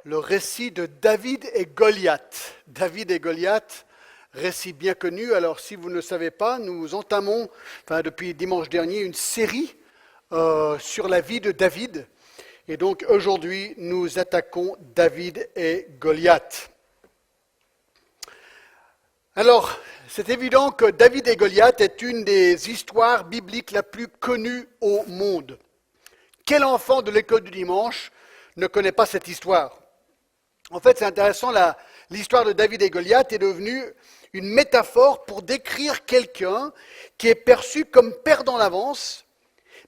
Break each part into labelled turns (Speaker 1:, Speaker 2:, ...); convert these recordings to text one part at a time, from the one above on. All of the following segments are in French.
Speaker 1: le récit de David et Goliath. David et Goliath, récit bien connu. Alors si vous ne le savez pas, nous entamons, depuis dimanche dernier, une série sur la vie de David. Et donc aujourd'hui, nous attaquons David et Goliath. Alors, c'est évident que David et Goliath est une des histoires bibliques la plus connue au monde. Quel enfant de l'école du dimanche ne connaît pas cette histoire? En fait, c'est intéressant, l'histoire de David et Goliath est devenue une métaphore pour décrire quelqu'un qui est perçu comme perdant l'avance,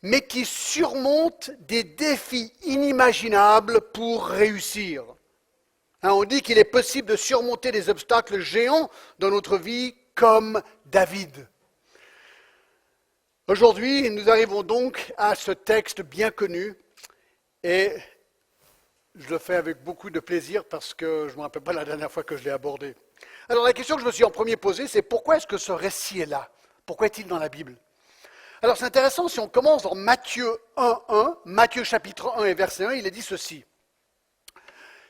Speaker 1: mais qui surmonte des défis inimaginables pour réussir. On dit qu'il est possible de surmonter des obstacles géants dans notre vie comme David. Aujourd'hui, nous arrivons donc à ce texte bien connu et je le fais avec beaucoup de plaisir parce que je ne me rappelle pas la dernière fois que je l'ai abordé. Alors la question que je me suis en premier posée, c'est pourquoi est-ce que ce récit est là? Pourquoi est-il dans la Bible? Alors c'est intéressant, si on commence dans Matthieu 1.1, Matthieu chapitre 1 et verset 1, il est dit ceci.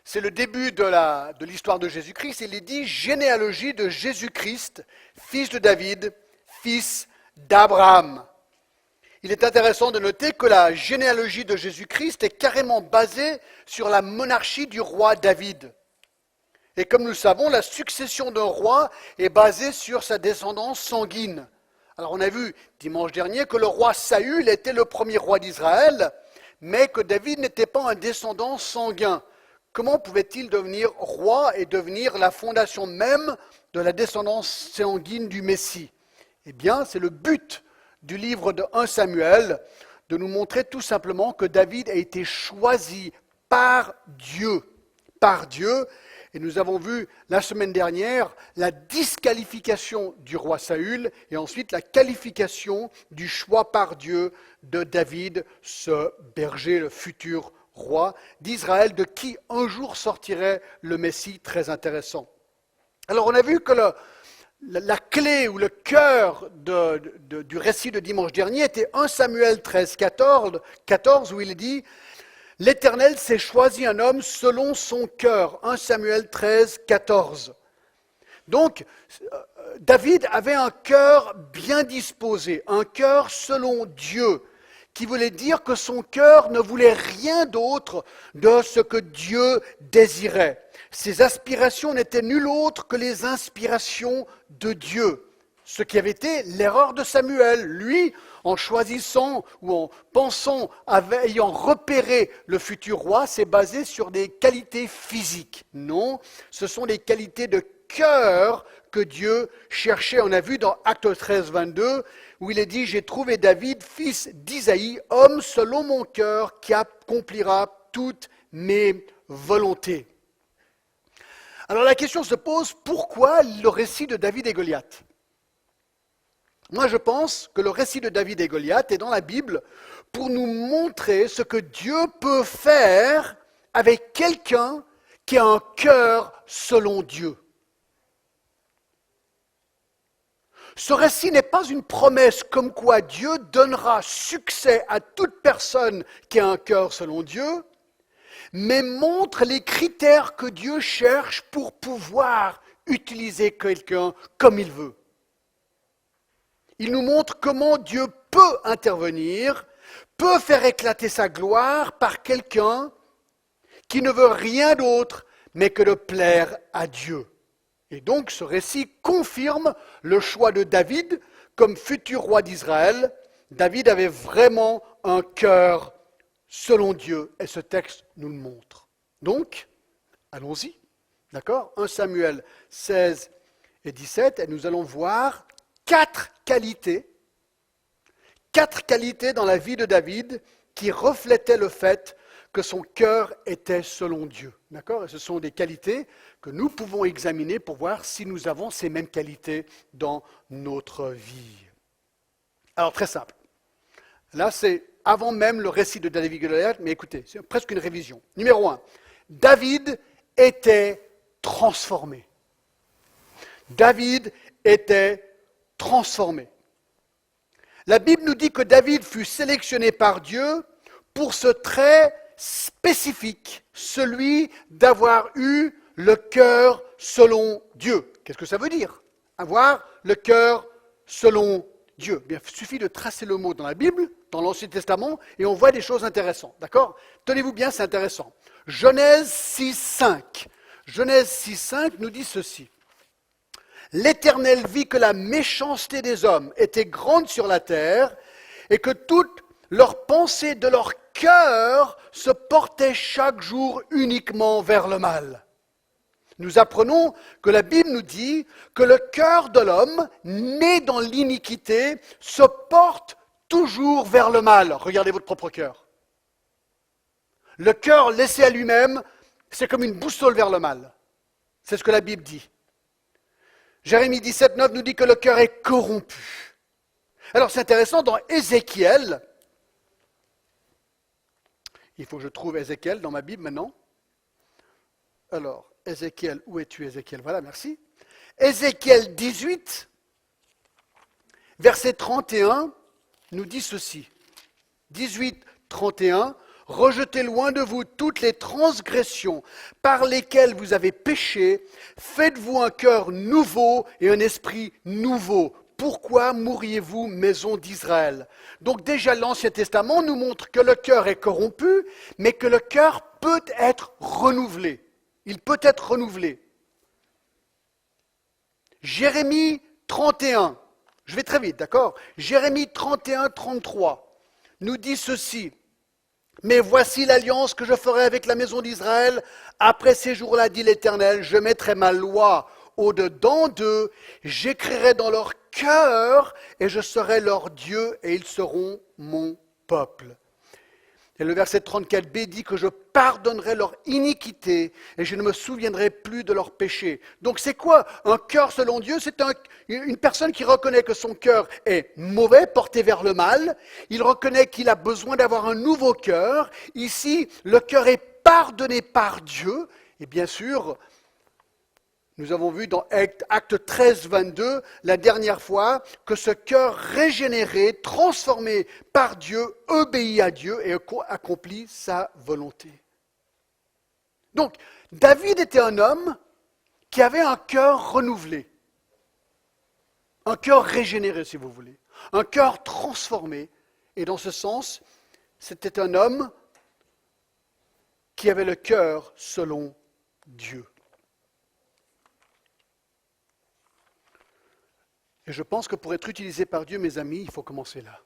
Speaker 1: C'est le début de l'histoire de Jésus-Christ. Il est dit « Généalogie de Jésus-Christ, fils de David, fils d'Abraham ». Il est intéressant de noter que la généalogie de Jésus-Christ est carrément basée sur la monarchie du roi David. Et comme nous le savons, la succession d'un roi est basée sur sa descendance sanguine. Alors on a vu dimanche dernier que le roi Saül était le premier roi d'Israël, mais que David n'était pas un descendant sanguin. Comment pouvait-il devenir roi et devenir la fondation même de la descendance sanguine du Messie? Eh bien, c'est le but du livre de 1 Samuel, de nous montrer tout simplement que David a été choisi par Dieu. Par Dieu. Et nous avons vu la semaine dernière la disqualification du roi Saül et ensuite la qualification du choix par Dieu de David, ce berger, le futur roi d'Israël, de qui un jour sortirait le Messie, très intéressant. Alors on a vu que la clé ou le cœur du récit de dimanche dernier était 1 Samuel 13, 14 où il dit « L'Éternel s'est choisi un homme selon son cœur ». 1 Samuel 13, 14. Donc, David avait un cœur bien disposé, un cœur selon Dieu, qui voulait dire que son cœur ne voulait rien d'autre de ce que Dieu désirait. Ses aspirations n'étaient nul autre que les inspirations de Dieu. Ce qui avait été l'erreur de Samuel. Lui, en choisissant ou en pensant, ayant repéré le futur roi, s'est basé sur des qualités physiques. Non, ce sont des qualités de cœur que Dieu cherchait. On a vu dans Actes 13, 22, où il est dit « J'ai trouvé David, fils d'Isaïe, homme selon mon cœur, qui accomplira toutes mes volontés. » Alors la question se pose, pourquoi le récit de David et Goliath? Moi je pense que le récit de David et Goliath est dans la Bible pour nous montrer ce que Dieu peut faire avec quelqu'un qui a un cœur selon Dieu. Ce récit n'est pas une promesse comme quoi Dieu donnera succès à toute personne qui a un cœur selon Dieu, mais montre les critères que Dieu cherche pour pouvoir utiliser quelqu'un comme il veut. Il nous montre comment Dieu peut intervenir, peut faire éclater sa gloire par quelqu'un qui ne veut rien d'autre mais que de plaire à Dieu. Et donc ce récit confirme le choix de David comme futur roi d'Israël. David avait vraiment un cœur selon Dieu et ce texte nous le montre. Donc, allons-y, d'accord? 1 Samuel 16 et 17 et nous allons voir quatre qualités dans la vie de David qui reflétaient le fait que son cœur était selon Dieu. D'accord? Et ce sont des qualités que nous pouvons examiner pour voir si nous avons ces mêmes qualités dans notre vie. Alors, très simple. Là, c'est avant même le récit de David et Goliath, mais écoutez, c'est presque une révision. Numéro 1, David était transformé. David était transformé. La Bible nous dit que David fut sélectionné par Dieu pour ce trait spécifique, celui d'avoir eu le cœur selon Dieu. Qu'est-ce que ça veut dire? Avoir le cœur selon Dieu. Bien, il suffit de tracer le mot dans la Bible, dans l'Ancien Testament, et on voit des choses intéressantes. D'accord? Tenez-vous bien, c'est intéressant. Genèse 6.5. Genèse 6.5 nous dit ceci. L'Éternel vit que la méchanceté des hommes était grande sur la terre et que toute leur pensée de leur cœur se portait chaque jour uniquement vers le mal. Nous apprenons que la Bible nous dit que le cœur de l'homme, né dans l'iniquité, se porte toujours vers le mal. Regardez votre propre cœur. Le cœur laissé à lui-même, c'est comme une boussole vers le mal. C'est ce que la Bible dit. Jérémie 17.9 nous dit que le cœur est corrompu. Alors c'est intéressant, dans Ézéchiel, il faut que je trouve Ézéchiel dans ma Bible maintenant. Alors, Ézéchiel, où es-tu Ézéchiel? Voilà, merci. Ézéchiel 18, verset 31, nous dit ceci. 18, 31, « Rejetez loin de vous toutes les transgressions par lesquelles vous avez péché, faites-vous un cœur nouveau et un esprit nouveau. Pourquoi mourriez-vous, maison d'Israël ?» Donc déjà l'Ancien Testament nous montre que le cœur est corrompu, mais que le cœur peut être renouvelé. Il peut être renouvelé. Jérémie 31, je vais très vite, d'accord? Jérémie 31, 33 nous dit ceci. « Mais voici l'alliance que je ferai avec la maison d'Israël. Après ces jours-là, dit l'Éternel, je mettrai ma loi au-dedans d'eux, j'écrirai dans leur cœur et je serai leur Dieu et ils seront mon peuple. » Et le verset 34b dit que je pardonnerai leur iniquité et je ne me souviendrai plus de leurs péchés. Donc c'est quoi un cœur selon Dieu? C'est une personne qui reconnaît que son cœur est mauvais, porté vers le mal. Il reconnaît qu'il a besoin d'avoir un nouveau cœur. Ici, le cœur est pardonné par Dieu. Et bien sûr, nous avons vu dans Acte 13, 22, la dernière fois, que ce cœur régénéré, transformé par Dieu, obéit à Dieu et accomplit sa volonté. Donc, David était un homme qui avait un cœur renouvelé, un cœur régénéré, si vous voulez, un cœur transformé. Et dans ce sens, c'était un homme qui avait le cœur selon Dieu. Et je pense que pour être utilisé par Dieu, mes amis, il faut commencer là.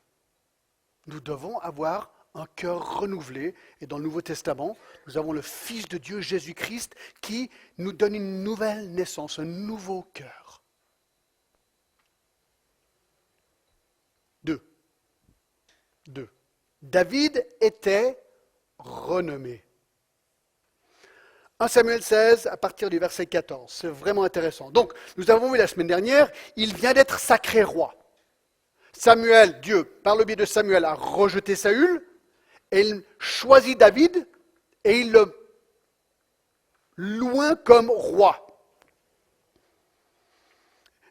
Speaker 1: Nous devons avoir un cœur renouvelé. Et dans le Nouveau Testament, nous avons le Fils de Dieu, Jésus-Christ, qui nous donne une nouvelle naissance, un nouveau cœur. 2. David était renommé. 1 Samuel 16, à partir du verset 14. C'est vraiment intéressant. Donc, nous avons vu la semaine dernière, il vient d'être sacré roi. Samuel, Dieu, par le biais de Samuel, a rejeté Saül, et il choisit David, et il le loin comme roi.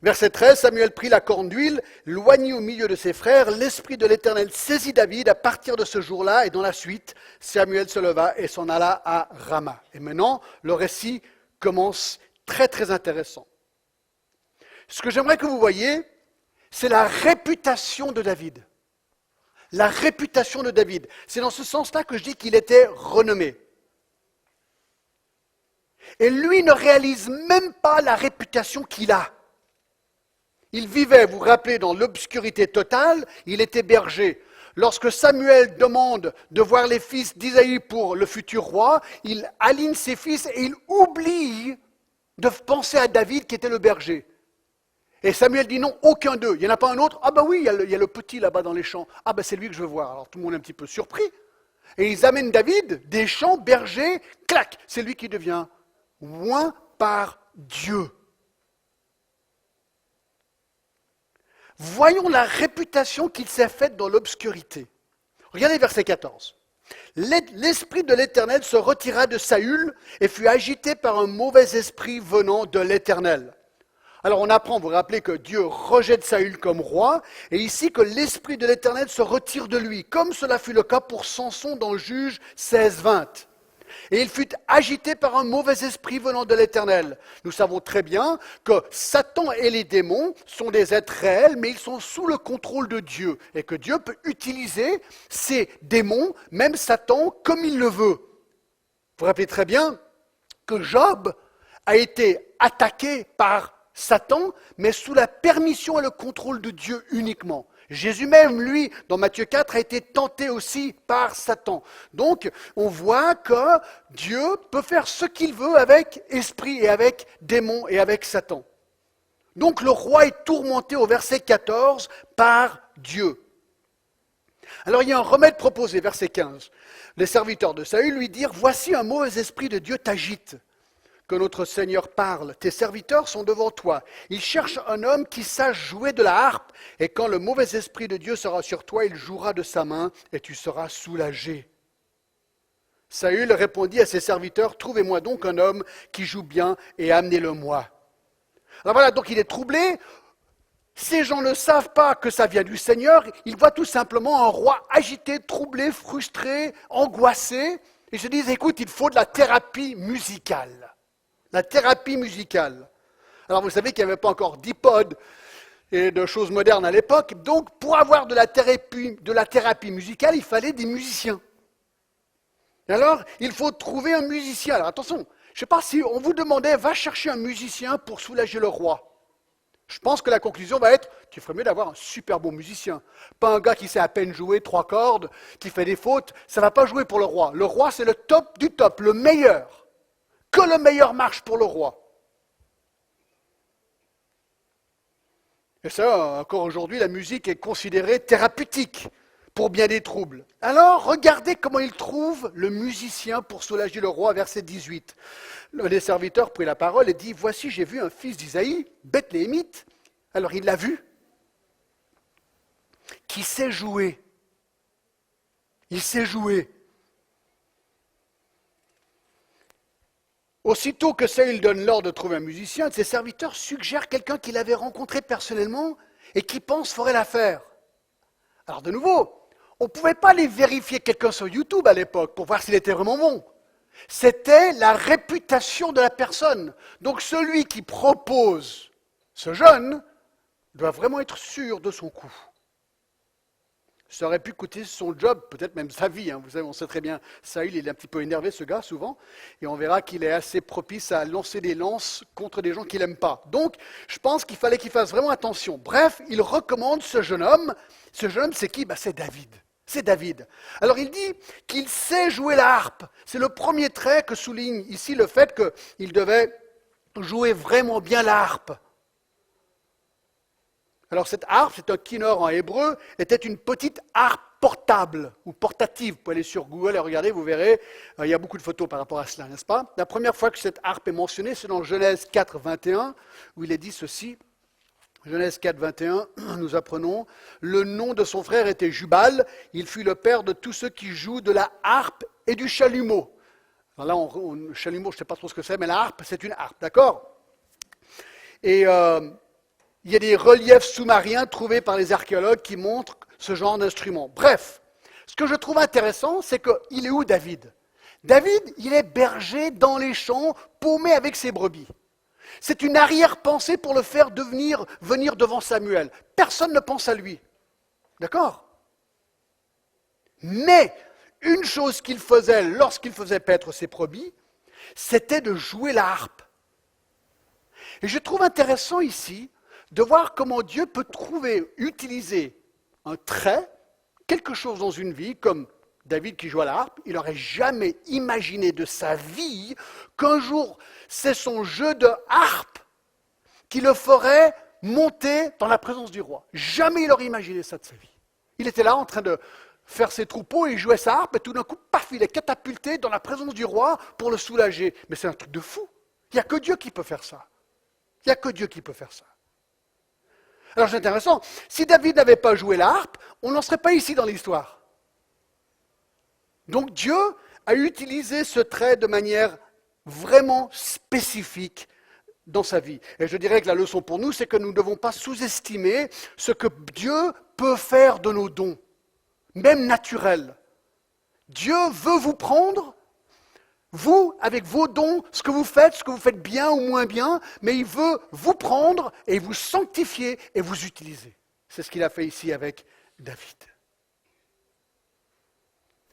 Speaker 1: Verset 13, Samuel prit la corne d'huile, loignit au milieu de ses frères, l'Esprit de l'Éternel saisit David à partir de ce jour-là, et dans la suite, Samuel se leva et s'en alla à Rama. Et maintenant, le récit commence très très intéressant. Ce que j'aimerais que vous voyiez, c'est la réputation de David. La réputation de David. C'est dans ce sens-là que je dis qu'il était renommé. Et lui ne réalise même pas la réputation qu'il a. Il vivait, vous vous rappelez, dans l'obscurité totale, il était berger. Lorsque Samuel demande de voir les fils d'Isaïe pour le futur roi, il aligne ses fils et il oublie de penser à David qui était le berger. Et Samuel dit non, aucun d'eux. Il n'y en a pas un autre? Ah ben oui, il y a le petit là-bas dans les champs. Ah ben c'est lui que je veux voir. Alors tout le monde est un petit peu surpris. Et ils amènent David, des champs, berger, clac, c'est lui qui devient oint par Dieu. Voyons la réputation qu'il s'est faite dans l'obscurité. Regardez verset 14. L'esprit de l'Éternel se retira de Saül et fut agité par un mauvais esprit venant de l'Éternel. Alors on apprend, vous vous rappelez que Dieu rejette Saül comme roi, et ici que l'Esprit de l'Éternel se retire de lui, comme cela fut le cas pour Samson dans Juge 16-20. Et il fut agité par un mauvais esprit venant de l'Éternel. Nous savons très bien que Satan et les démons sont des êtres réels, mais ils sont sous le contrôle de Dieu, et que Dieu peut utiliser ces démons, même Satan, comme il le veut. Vous vous rappelez très bien que Job a été attaqué par Satan, mais sous la permission et le contrôle de Dieu uniquement. Jésus même, lui, dans Matthieu 4, a été tenté aussi par Satan. Donc, on voit que Dieu peut faire ce qu'il veut avec esprit et avec démon et avec Satan. Donc, le roi est tourmenté au verset 14 par Dieu. Alors, il y a un remède proposé, verset 15. Les serviteurs de Saül lui dirent, « Voici un mauvais esprit de Dieu t'agite. » Que notre Seigneur parle. Tes serviteurs sont devant toi. Ils cherchent un homme qui sache jouer de la harpe, et quand le mauvais esprit de Dieu sera sur toi, il jouera de sa main, et tu seras soulagé. Saül répondit à ses serviteurs, trouvez-moi donc un homme qui joue bien, et amenez-le-moi. Alors voilà, donc il est troublé. Ces gens ne savent pas que ça vient du Seigneur. Ils voient tout simplement un roi agité, troublé, frustré, angoissé. Ils se disent, écoute, il faut de la thérapie musicale. La thérapie musicale. Alors vous savez qu'il n'y avait pas encore d'iPod et de choses modernes à l'époque. Donc pour avoir de la thérapie musicale, il fallait des musiciens. Et alors il faut trouver un musicien. Alors attention, je ne sais pas si on vous demandait, va chercher un musicien pour soulager le roi. Je pense que la conclusion va être, tu ferais mieux d'avoir un super bon musicien. Pas un gars qui sait à peine jouer 3 cordes, qui fait des fautes. Ça ne va pas jouer pour le roi. Le roi c'est le top du top, le meilleur. Que le meilleur marche pour le roi. Et ça, encore aujourd'hui, la musique est considérée thérapeutique pour bien des troubles. Alors, regardez comment il trouve le musicien pour soulager le roi, verset 18. L'un des serviteurs prit la parole et dit, « Voici, j'ai vu un fils d'Isaïe, Bethléemite. » Alors, il l'a vu. Qui sait jouer. Il sait jouer. Aussitôt que Saül donne l'ordre de trouver un musicien, ses serviteurs suggèrent quelqu'un qu'il avait rencontré personnellement et qui pense ferait l'affaire. Alors de nouveau, on ne pouvait pas aller vérifier quelqu'un sur YouTube à l'époque pour voir s'il était vraiment bon. C'était la réputation de la personne. Donc celui qui propose ce jeune doit vraiment être sûr de son coup. Ça aurait pu coûter son job, peut-être même sa vie. Vous savez, on sait très bien, Saül, il est un petit peu énervé, ce gars, souvent. Et on verra qu'il est assez propice à lancer des lances contre des gens qu'il n'aime pas. Donc, je pense qu'il fallait qu'il fasse vraiment attention. Bref, il recommande ce jeune homme. Ce jeune homme, c'est qui? C'est David. C'est David. Alors, il dit qu'il sait jouer la harpe. C'est le premier trait que souligne ici le fait qu'il devait jouer vraiment bien la harpe. Alors cette harpe, c'est un kinnor en hébreu, était une petite harpe portable ou portative. Vous pouvez aller sur Google et regarder, vous verrez, il y a beaucoup de photos par rapport à cela, n'est-ce pas? La première fois que cette harpe est mentionnée, c'est dans Genèse 4, 21, où il est dit ceci. Genèse 4, 21, nous apprenons, le nom de son frère était Jubal, il fut le père de tous ceux qui jouent de la harpe et du chalumeau. Alors là, chalumeau, je ne sais pas trop ce que c'est, mais la harpe, c'est une harpe, d'accord? Et il y a des reliefs sous-marins trouvés par les archéologues qui montrent ce genre d'instrument. Bref, ce que je trouve intéressant, c'est qu'il est où David? David, il est berger dans les champs, paumé avec ses brebis. C'est une arrière-pensée pour le faire venir devant Samuel. Personne ne pense à lui. D'accord? Mais une chose qu'il faisait lorsqu'il faisait paître ses brebis, c'était de jouer la harpe. Et je trouve intéressant ici de voir comment Dieu peut utiliser un trait, quelque chose dans une vie, comme David qui joue à la harpe, il n'aurait jamais imaginé de sa vie qu'un jour, c'est son jeu de harpe qui le ferait monter dans la présence du roi. Jamais il aurait imaginé ça de sa vie. Il était là en train de faire ses troupeaux, il jouait sa harpe, et tout d'un coup, paf, il est catapulté dans la présence du roi pour le soulager. Mais c'est un truc de fou. Il n'y a que Dieu qui peut faire ça. Il n'y a que Dieu qui peut faire ça. Alors c'est intéressant, si David n'avait pas joué la harpe, on n'en serait pas ici dans l'histoire. Donc Dieu a utilisé ce trait de manière vraiment spécifique dans sa vie. Et je dirais que la leçon pour nous, c'est que nous ne devons pas sous-estimer ce que Dieu peut faire de nos dons, même naturels. Dieu veut vous prendre, vous, avec vos dons, ce que vous faites bien ou moins bien, mais il veut vous prendre et vous sanctifier et vous utiliser. C'est ce qu'il a fait ici avec David.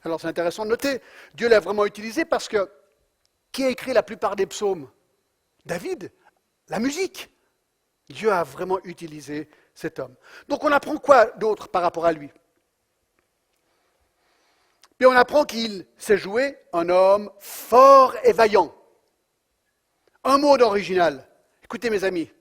Speaker 1: Alors c'est intéressant de noter, Dieu l'a vraiment utilisé parce que qui a écrit la plupart des psaumes? David, la musique. Dieu a vraiment utilisé cet homme. Donc on apprend quoi d'autre par rapport à lui? Puis on apprend qu'il s'est joué un homme fort et vaillant. Un mot d'original. Écoutez mes amis,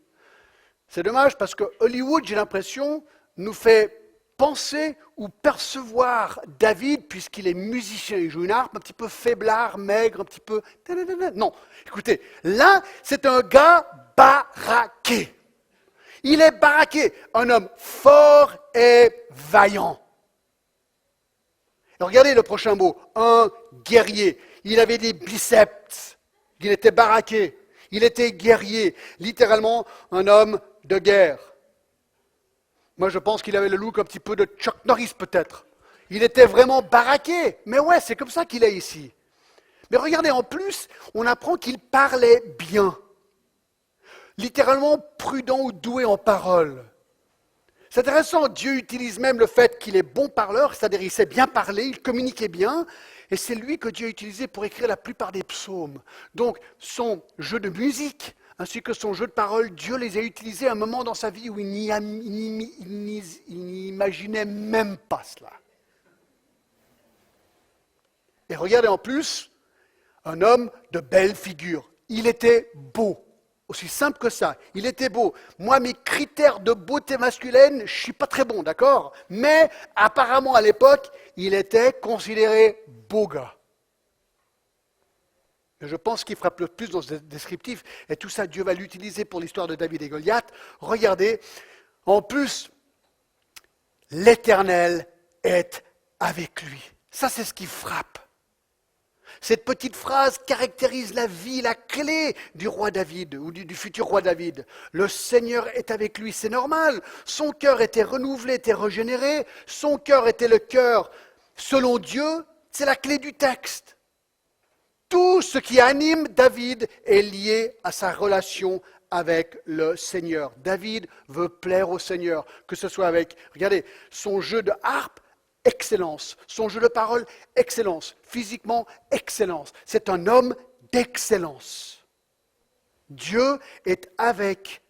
Speaker 1: c'est dommage parce que Hollywood, j'ai l'impression, nous fait penser ou percevoir David, puisqu'il est musicien, il joue une harpe un petit peu faiblard, maigre, un petit peu... Non, écoutez, là, c'est un gars baraqué. Il est baraqué, un homme fort et vaillant. Et regardez le prochain mot, un guerrier. Il avait des biceps, il était baraqué, il était guerrier, littéralement un homme de guerre. Moi, je pense qu'il avait le look un petit peu de Chuck Norris, peut-être. Il était vraiment baraqué. Mais ouais, c'est comme ça qu'il est ici. Mais regardez, en plus, on apprend qu'il parlait bien. Littéralement prudent ou doué en parole. C'est intéressant, Dieu utilise même le fait qu'il est bon parleur, c'est-à-dire il sait bien parler, il communiquait bien, et c'est lui que Dieu a utilisé pour écrire la plupart des psaumes. Donc, son jeu de musique, ainsi que son jeu de parole, Dieu les a utilisés à un moment dans sa vie où il n'imaginait même pas cela. Et regardez en plus, un homme de belle figure. Il était beau. Aussi simple que ça. Il était beau. Moi, mes critères de beauté masculine, je ne suis pas très bon, d'accord? Mais apparemment, à l'époque, il était considéré beau gars. Et je pense qu'il frappe le plus dans ce descriptif, et tout ça, Dieu va l'utiliser pour l'histoire de David et Goliath. Regardez, en plus, l'Éternel est avec lui. Ça, c'est ce qui frappe. Cette petite phrase caractérise la vie, la clé du roi David, ou du futur roi David. Le Seigneur est avec lui, c'est normal. Son cœur était renouvelé, était régénéré. Son cœur était le cœur selon Dieu. C'est la clé du texte. Tout ce qui anime David est lié à sa relation avec le Seigneur. David veut plaire au Seigneur, que ce soit avec, regardez, son jeu de harpe, excellence. Son jeu de parole, excellence. Physiquement, excellence. C'est un homme d'excellence. Dieu est avec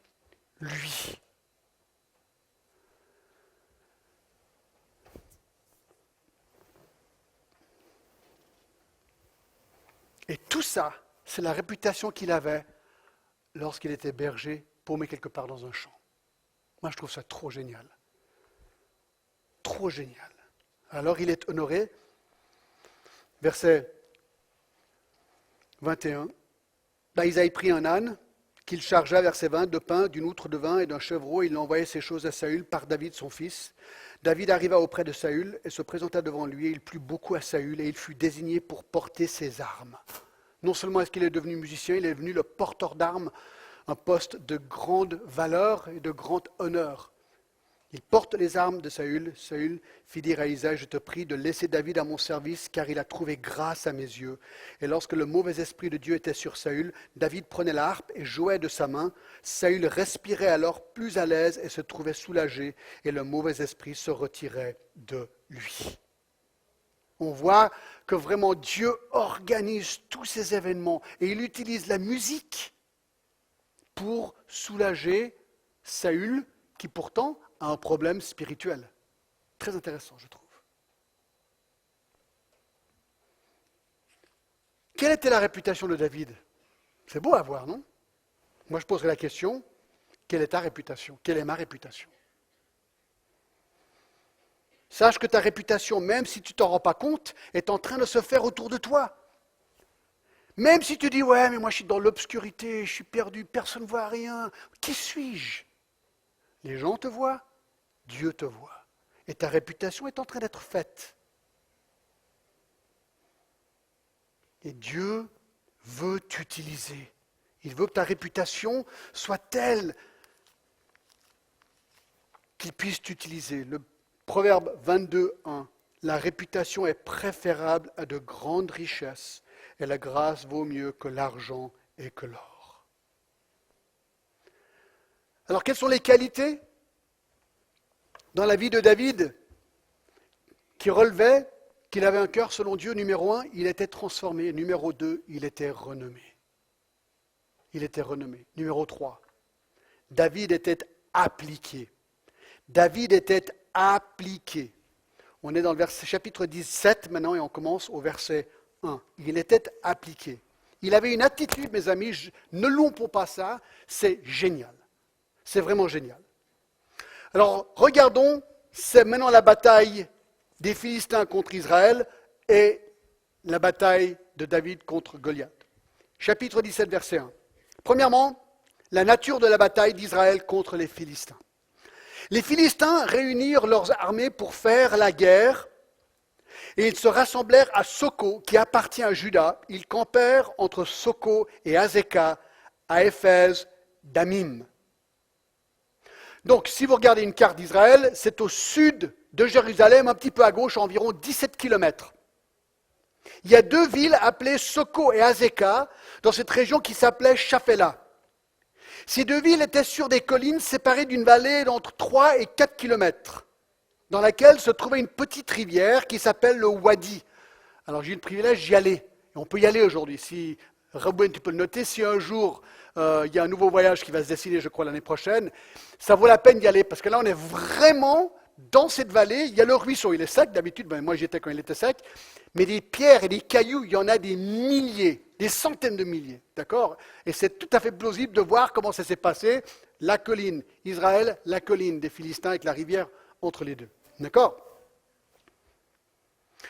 Speaker 1: lui. Et tout ça, c'est la réputation qu'il avait lorsqu'il était berger, paumé quelque part dans un champ. Moi, je trouve ça trop génial. Trop génial. Alors il est honoré. Verset 21. Là, Isaïe prit un âne qu'il chargea, verset 20, de pain, d'une outre de vin et d'un chevreau. Il envoyait ces choses à Saül par David, son fils. David arriva auprès de Saül et se présenta devant lui. Et il plut beaucoup à Saül et il fut désigné pour porter ses armes. Non seulement est-ce qu'il est devenu musicien, il est devenu le porteur d'armes, un poste de grande valeur et de grand honneur. Il porte les armes de Saül. Saül fit dire à Isaïe, je te prie de laisser David à mon service, car il a trouvé grâce à mes yeux. Et lorsque le mauvais esprit de Dieu était sur Saül, David prenait la harpe et jouait de sa main. Saül respirait alors plus à l'aise et se trouvait soulagé, et le mauvais esprit se retirait de lui. On voit que vraiment Dieu organise tous ces événements, et il utilise la musique pour soulager Saül, qui pourtant a un problème spirituel. Très intéressant, je trouve. Quelle était la réputation de David? C'est beau à voir, non? Moi, je poserais la question, quelle est ta réputation? Quelle est ma réputation? Sache que ta réputation, même si tu ne t'en rends pas compte, est en train de se faire autour de toi. Même si tu dis, ouais, mais moi je suis dans l'obscurité, je suis perdu, personne ne voit rien. Qui suis-je? Les gens te voient, Dieu te voit. Et ta réputation est en train d'être faite. Et Dieu veut t'utiliser. Il veut que ta réputation soit telle qu'il puisse t'utiliser. Le Proverbe 22:1. La réputation est préférable à de grandes richesses et la grâce vaut mieux que l'argent et que l'or. Alors, quelles sont les qualités dans la vie de David qui relevaient qu'il avait un cœur selon Dieu? Numéro 1, il était transformé. Numéro 2, il était renommé. Il était renommé. Numéro 3, David était appliqué. David était appliqué. On est dans le chapitre 17 maintenant et on commence au verset 1. Il était appliqué. Il avait une attitude, mes amis, ne louons pas ça, c'est génial. C'est vraiment génial. Alors, regardons, c'est maintenant la bataille des Philistins contre Israël et la bataille de David contre Goliath. Chapitre 17, verset 1. Premièrement, la nature de la bataille d'Israël contre les Philistins. Les Philistins réunirent leurs armées pour faire la guerre et ils se rassemblèrent à Soko, qui appartient à Juda. Ils campèrent entre Soko et Azekah, à Éphèse d'Amim. Donc, si vous regardez une carte d'Israël, c'est au sud de Jérusalem, un petit peu à gauche, à environ 17 kilomètres. Il y a deux villes appelées Soko et Azekah dans cette région qui s'appelait Shaphéla. Ces deux villes étaient sur des collines séparées d'une vallée d'entre 3 et 4 kilomètres, dans laquelle se trouvait une petite rivière qui s'appelle le Wadi. Alors j'ai eu le privilège d'y aller. Et on peut y aller aujourd'hui. Si, Robin, tu peux le noter, si un jour il y a un nouveau voyage qui va se dessiner, je crois, l'année prochaine, ça vaut la peine d'y aller, parce que là on est vraiment dans cette vallée. Il y a le ruisseau, il est sec d'habitude, moi j'y étais quand il était sec, mais des pierres et des cailloux, il y en a des milliers. Des centaines de milliers, d'accord? Et c'est tout à fait plausible de voir comment ça s'est passé, la colline Israël, la colline des Philistins avec la rivière entre les deux, d'accord?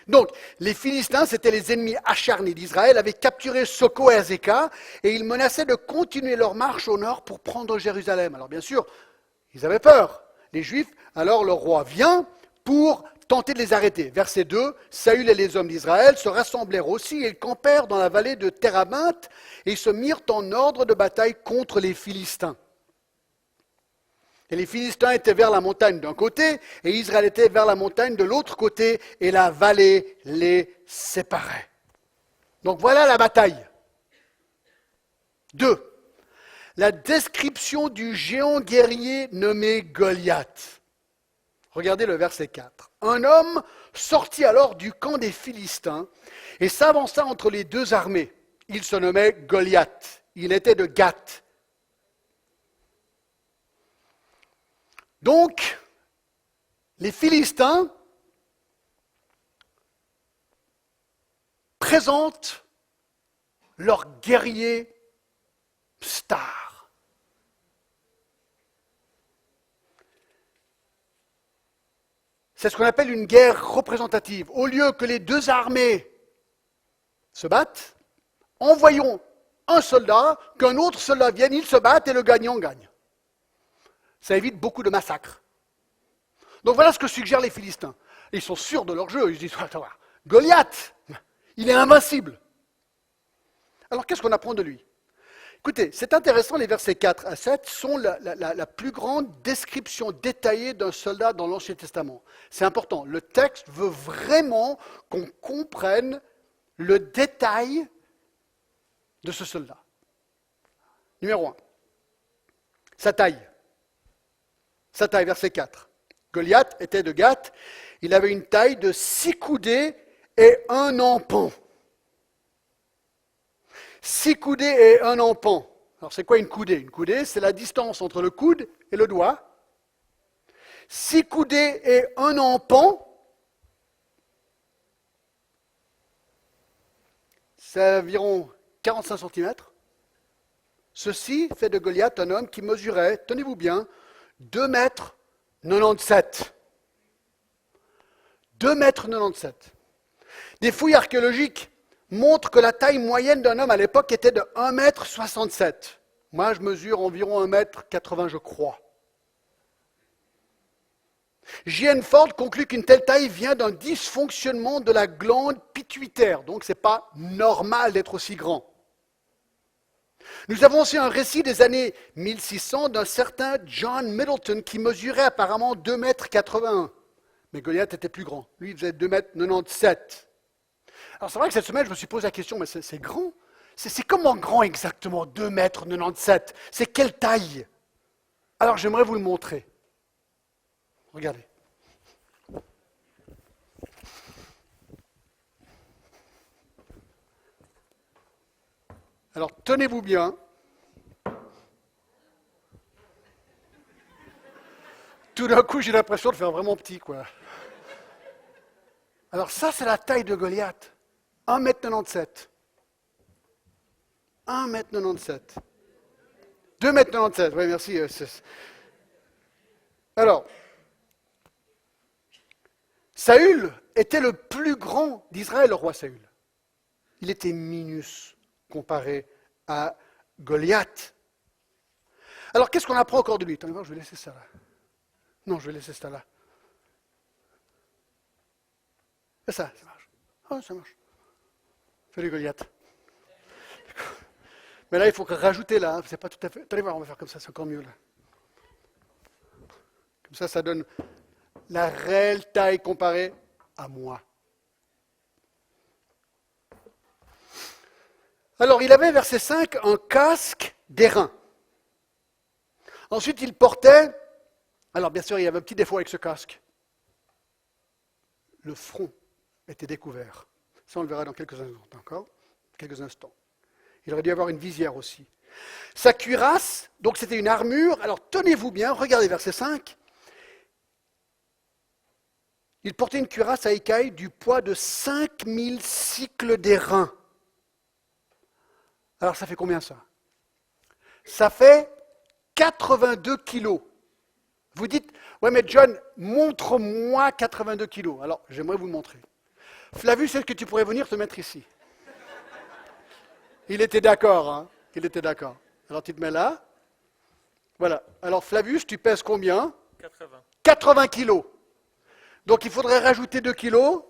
Speaker 1: Donc, les Philistins, c'était les ennemis acharnés d'Israël, avaient capturé Soko et Azekah, et ils menaçaient de continuer leur marche au nord pour prendre Jérusalem. Alors bien sûr, ils avaient peur, les Juifs, alors le roi vient pour tenter de les arrêter. Verset 2, Saül et les hommes d'Israël se rassemblèrent aussi et ils campèrent dans la vallée de Térabinthe et ils se mirent en ordre de bataille contre les Philistins. Et les Philistins étaient vers la montagne d'un côté et Israël était vers la montagne de l'autre côté et la vallée les séparait. Donc voilà la bataille. 2. La description du géant guerrier nommé Goliath. Regardez le verset 4. Un homme sortit alors du camp des Philistins et s'avança entre les deux armées. Il se nommait Goliath. Il était de Gath. Donc, les Philistins présentent leur guerrier star. C'est ce qu'on appelle une guerre représentative. Au lieu que les deux armées se battent, envoyons un soldat, qu'un autre soldat vienne, ils se battent et le gagnant gagne. Ça évite beaucoup de massacres. Donc voilà ce que suggèrent les Philistins. Ils sont sûrs de leur jeu. Ils se disent, attends, Goliath, il est invincible. Alors qu'est-ce qu'on apprend de lui? Écoutez, c'est intéressant, les versets 4 à 7 sont la plus grande description détaillée d'un soldat dans l'Ancien Testament. C'est important. Le texte veut vraiment qu'on comprenne le détail de ce soldat. Numéro 1. Sa taille. Sa taille, verset 4. Goliath était de Gath. Il avait une taille de 6 coudées et 1 empan. 6 coudées et 1 empan. Alors c'est quoi une coudée? Une coudée, c'est la distance entre le coude et le doigt. 6 coudées et 1 empan, c'est environ 45 cm. Ceci fait de Goliath un homme qui mesurait, tenez-vous bien, 2 mètres 97. 2 mètres 97. Des fouilles archéologiques montrent que la taille moyenne d'un homme à l'époque était de 1 mètre 67. Moi, je mesure environ 1 mètre 80, je crois. J.N. Ford conclut qu'une telle taille vient d'un dysfonctionnement de la glande pituitaire. Donc, ce n'est pas normal d'être aussi grand. Nous avons aussi un récit des années 1600 d'un certain John Middleton qui mesurait apparemment 2,81 m. Mais Goliath était plus grand. Lui, il faisait 2,97 m. Alors c'est vrai que cette semaine, je me suis posé la question, mais c'est grand. C'est comment grand exactement, 2,97 m? C'est quelle taille? Alors j'aimerais vous le montrer. Regardez. Alors tenez-vous bien. Tout d'un coup, j'ai l'impression de faire vraiment petit, quoi. Alors ça, c'est la taille de Goliath. 1,97 m. 1,97 m. 2,97 m, oui, merci. Alors, Saül était le plus grand d'Israël, le roi Saül. Il était minus comparé à Goliath. Alors, qu'est-ce qu'on apprend encore de lui? Attendez voir, je vais laisser ça là. Non, je vais laisser ça là. Et ça marche. Ah, ça marche. Salut Goliath. Mais là, il faut rajouter là. Hein. C'est pas tout à fait. Attendez voir, on va faire comme ça, c'est encore mieux là. Comme ça donne la réelle taille comparée à moi. Alors, il avait, verset 5, un casque d'airain. Ensuite, il portait, alors bien sûr, il y avait un petit défaut avec ce casque. Le front était découvert. Ça, on le verra dans quelques instants encore. Quelques instants. Il aurait dû avoir une visière aussi. Sa cuirasse, donc c'était une armure. Alors, tenez-vous bien, regardez verset 5. Il portait une cuirasse à écailles du poids de 5000 cycles d'airain. Alors, ça fait combien ça? Ça fait 82 kilos. Vous dites, ouais mais John, montre-moi 82 kilos. Alors, j'aimerais vous le montrer. Flavius, est-ce que tu pourrais venir te mettre ici? Il était d'accord, hein? Il était d'accord. Alors, tu te mets là. Voilà. Alors, Flavius, tu pèses combien?
Speaker 2: 80.
Speaker 1: 80 kilos. Donc, il faudrait rajouter 2 kilos.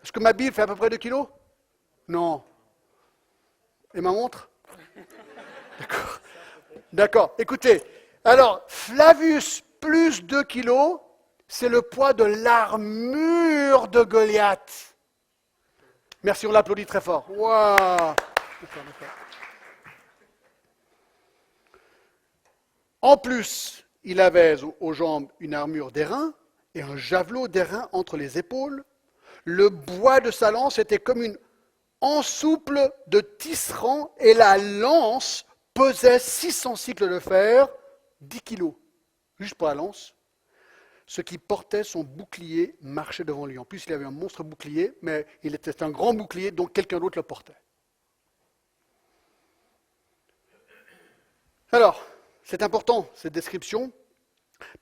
Speaker 1: Est-ce que ma Bible fait à peu près 2 kilos? Non. Et ma montre? D'accord. D'accord. Écoutez, alors, Flavius plus 2 kilos, c'est le poids de l'armure de Goliath. Merci, on l'applaudit très fort. Waouh! D'accord. En plus, il avait aux jambes une armure d'airain et un javelot d'airain entre les épaules. Le bois de sa lance était comme une ensouple de tisserand et la lance pesait 600 cycles de fer, 10 kilos, juste pour la lance. Ce qui portait son bouclier marchait devant lui. En plus, il avait un monstre bouclier, mais il était un grand bouclier, donc quelqu'un d'autre le portait. Alors, c'est important, cette description,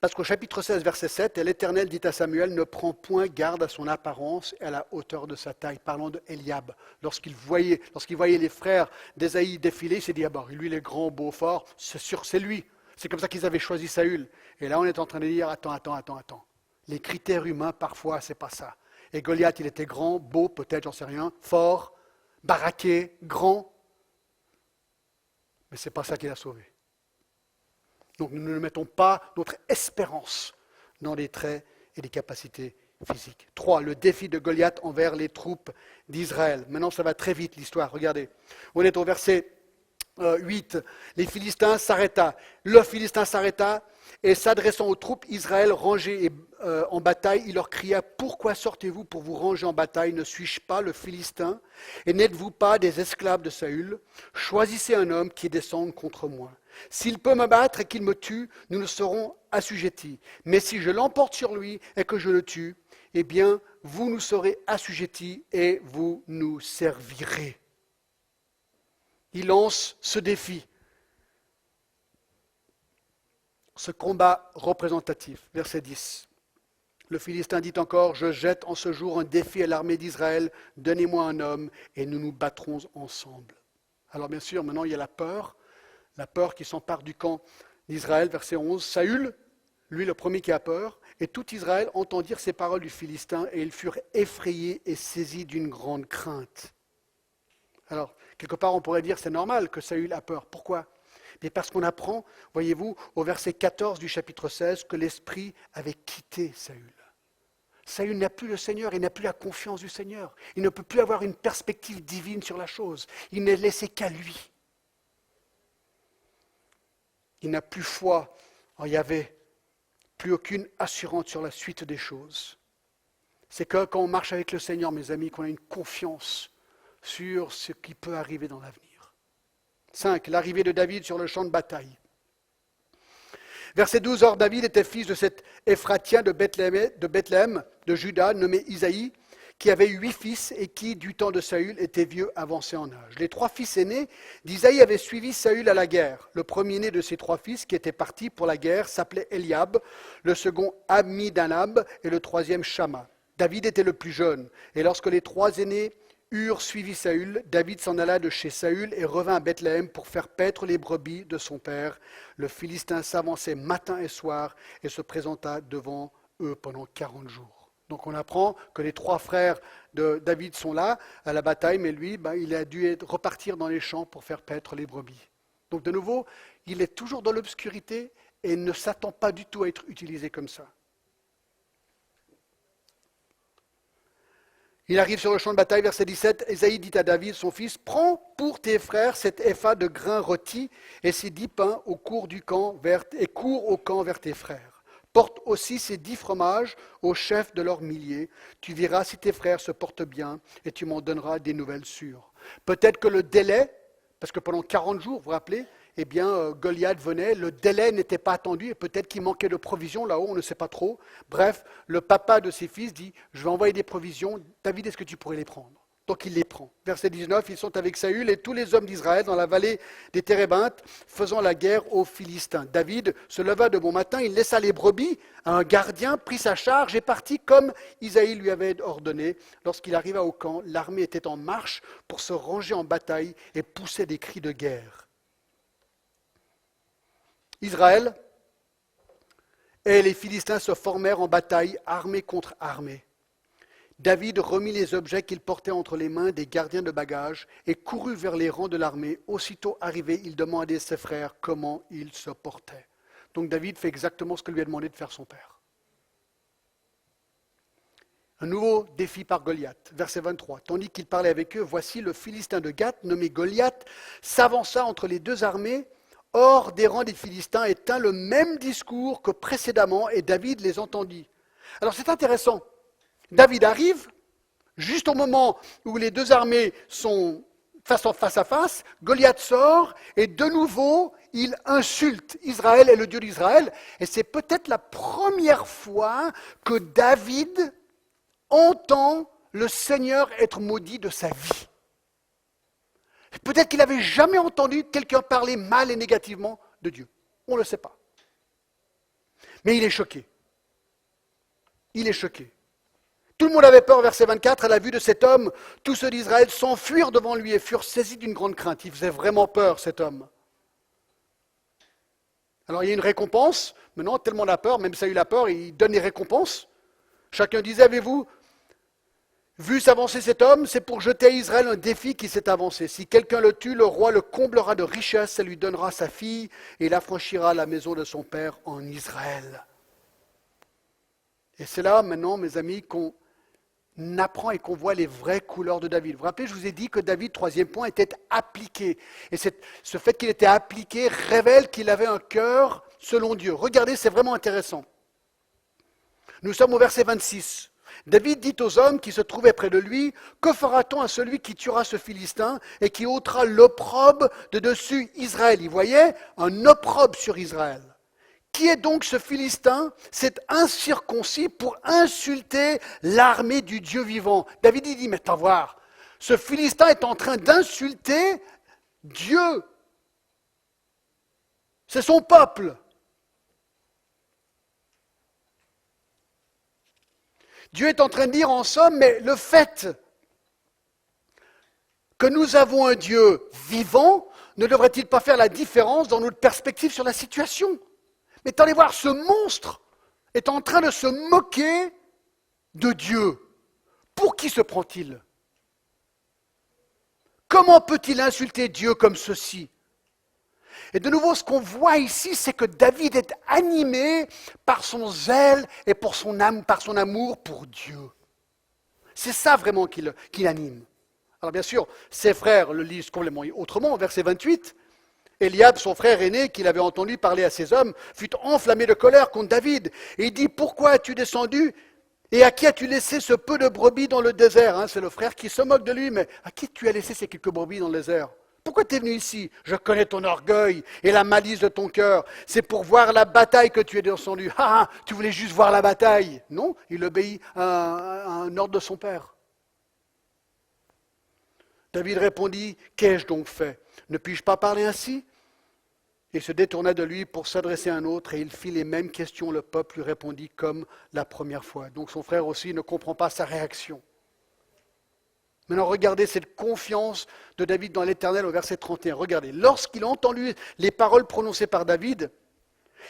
Speaker 1: parce qu'au chapitre 16, verset 7, l'Éternel dit à Samuel, ne prends point garde à son apparence et à la hauteur de sa taille, parlant de Eliab. Lorsqu'il voyait les frères d'Ésaïe défiler, il s'est dit, ah bah, lui, il est grand, beau, fort, c'est sûr, c'est lui. C'est comme ça qu'ils avaient choisi Saül. Et là, on est en train de dire, attends. Les critères humains, parfois, c'est pas ça. Et Goliath, il était grand, beau, peut-être, j'en sais rien, fort, baraqué, grand. Mais c'est pas ça qui l'a sauvé. Donc nous ne mettons pas notre espérance dans les traits et les capacités physiques. 3. Le défi de Goliath envers les troupes d'Israël. Maintenant, ça va très vite l'histoire, regardez. On est au verset 8. Les Philistins s'arrêta. Le Philistin s'arrêta et s'adressant aux troupes Israël rangées en bataille, il leur cria, pourquoi sortez-vous pour vous ranger en bataille? Ne suis-je pas le Philistin? Et n'êtes-vous pas des esclaves de Saül? Choisissez un homme qui descende contre moi. S'il peut me battre et qu'il me tue, nous ne serons assujettis. Mais si je l'emporte sur lui et que je le tue, eh bien, vous nous serez assujettis et vous nous servirez. Il lance ce défi, ce combat représentatif. Verset 10. Le Philistin dit encore, je jette en ce jour un défi à l'armée d'Israël, donnez-moi un homme et nous nous battrons ensemble. Alors bien sûr, maintenant il y a la peur qui s'empare du camp d'Israël, verset 11. Saül, lui le premier qui a peur, et tout Israël entend dire ces paroles du Philistin et ils furent effrayés et saisis d'une grande crainte. Alors, Quelque part, on pourrait dire c'est normal que Saül a peur. Pourquoi? Mais parce qu'on apprend, voyez-vous, au verset 14 du chapitre 16, que l'Esprit avait quitté Saül. Saül n'a plus le Seigneur, il n'a plus la confiance du Seigneur. Il ne peut plus avoir une perspective divine sur la chose. Il n'est laissé qu'à lui. Il n'a plus foi en Yahvé, plus aucune assurance sur la suite des choses. C'est que quand on marche avec le Seigneur, mes amis, qu'on a une confiance sur ce qui peut arriver dans l'avenir. 5. L'arrivée de David sur le champ de bataille. Verset 12. Or David était fils de cet Éphratien de Bethléem, de Juda, nommé Isaïe, qui avait 8 fils et qui, du temps de Saül, était vieux, avancé en âge. Les 3 fils aînés d'Isaïe avaient suivi Saül à la guerre. Le premier-né de ces 3 fils qui étaient partis pour la guerre s'appelait Eliab, le second Ammidanab et le troisième Shama. David était le plus jeune, et lorsque les 3 aînés eurent suivi Saül, David s'en alla de chez Saül et revint à Bethléem pour faire paître les brebis de son père. Le Philistin s'avançait matin et soir et se présenta devant eux pendant 40 jours. Donc on apprend que les 3 frères de David sont là à la bataille, mais lui, il a dû repartir dans les champs pour faire paître les brebis. Donc de nouveau, il est toujours dans l'obscurité et ne s'attend pas du tout à être utilisé comme ça. Il arrive sur le champ de bataille, verset 17, Isaïe dit à David, son fils, « Prends pour tes frères cet épha de grains rôtis et ces 10 pains et cours au camp vers tes frères. Porte aussi ces 10 fromages au chef de leurs milliers. Tu verras si tes frères se portent bien et tu m'en donneras des nouvelles sûres. » Peut-être que le délai, parce que pendant 40 jours, vous vous rappelez, Goliath venait, le délai n'était pas attendu, et peut-être qu'il manquait de provisions là-haut, on ne sait pas trop. Bref, le papa de ses fils dit, je vais envoyer des provisions, David, est-ce que tu pourrais les prendre? Donc il les prend. Verset 19, ils sont avec Saül et tous les hommes d'Israël dans la vallée des Térébintes, faisant la guerre aux Philistins. David se leva de bon matin, il laissa les brebis à un gardien, prit sa charge et partit comme Isaïe lui avait ordonné. Lorsqu'il arriva au camp, l'armée était en marche pour se ranger en bataille et poussait des cris de guerre. Israël et les Philistins se formèrent en bataille, armée contre armée. David remit les objets qu'il portait entre les mains des gardiens de bagages et courut vers les rangs de l'armée. Aussitôt arrivé, il demandait à ses frères comment ils se portaient. Donc David fait exactement ce que lui a demandé de faire son père. Un nouveau défi par Goliath, verset 23. Tandis qu'il parlait avec eux, voici le Philistin de Gath, nommé Goliath, s'avança entre les 2 armées, hors des rangs des Philistins, et tint le même discours que précédemment, et David les entendit. Alors c'est intéressant. David arrive, juste au moment où les 2 armées sont face à face, Goliath sort, et de nouveau, il insulte Israël et le Dieu d'Israël, et c'est peut-être la première fois que David entend le Seigneur être maudit de sa vie. Peut-être qu'il n'avait jamais entendu quelqu'un parler mal et négativement de Dieu. On ne le sait pas. Mais il est choqué. Il est choqué. Tout le monde avait peur, verset 24, à la vue de cet homme. Tous ceux d'Israël s'enfuirent devant lui et furent saisis d'une grande crainte. Il faisait vraiment peur, cet homme. Alors il y a une récompense. Maintenant, tellement on a peur, même Saül a peur, il donne des récompenses. Chacun disait, avez-vous vu s'avancer cet homme, c'est pour jeter à Israël un défi qui s'est avancé. Si quelqu'un le tue, le roi le comblera de richesses, ça lui donnera sa fille, et il affranchira la maison de son père en Israël. Et c'est là maintenant, mes amis, qu'on apprend et qu'on voit les vraies couleurs de David. Vous vous rappelez, je vous ai dit que David, 3e point, était appliqué. Et ce fait qu'il était appliqué révèle qu'il avait un cœur selon Dieu. Regardez, c'est vraiment intéressant. Nous sommes au verset 26. David dit aux hommes qui se trouvaient près de lui, « Que fera-t-on à celui qui tuera ce Philistin et qui ôtera l'opprobre de dessus Israël ?» Il voyait un opprobre sur Israël. Qui est donc ce Philistin, cet incirconcis, pour insulter l'armée du Dieu vivant? David dit, mais t'as voir, ce Philistin est en train d'insulter Dieu. C'est son peuple. Dieu est en train de dire en somme, mais le fait que nous avons un Dieu vivant ne devrait-il pas faire la différence dans notre perspective sur la situation? Mais attendez voir, ce monstre est en train de se moquer de Dieu. Pour qui se prend-il? Comment peut-il insulter Dieu comme ceci? Et de nouveau, ce qu'on voit ici, c'est que David est animé par son zèle et par son amour pour Dieu. C'est ça vraiment qui l'anime. Alors bien sûr, ses frères le lisent complètement autrement, verset 28. Eliab, son frère aîné, qu'il avait entendu parler à ses hommes, fut enflammé de colère contre David. Et il dit, pourquoi as-tu descendu et à qui as-tu laissé ce peu de brebis dans le désert? C'est le frère qui se moque de lui, mais à qui tu as laissé ces quelques brebis dans le désert? Pourquoi tu es venu ici? Je connais ton orgueil et la malice de ton cœur. C'est pour voir la bataille que tu es descendu. Ah, tu voulais juste voir la bataille. Non, il obéit à un ordre de son père. David répondit, qu'ai-je donc fait? Ne puis-je pas parler ainsi? Il se détourna de lui pour s'adresser à un autre et il fit les mêmes questions. Le peuple lui répondit comme la première fois. Donc son frère aussi ne comprend pas sa réaction. Maintenant, regardez cette confiance de David dans l'Éternel au verset 31. Regardez, lorsqu'il a entendu les paroles prononcées par David,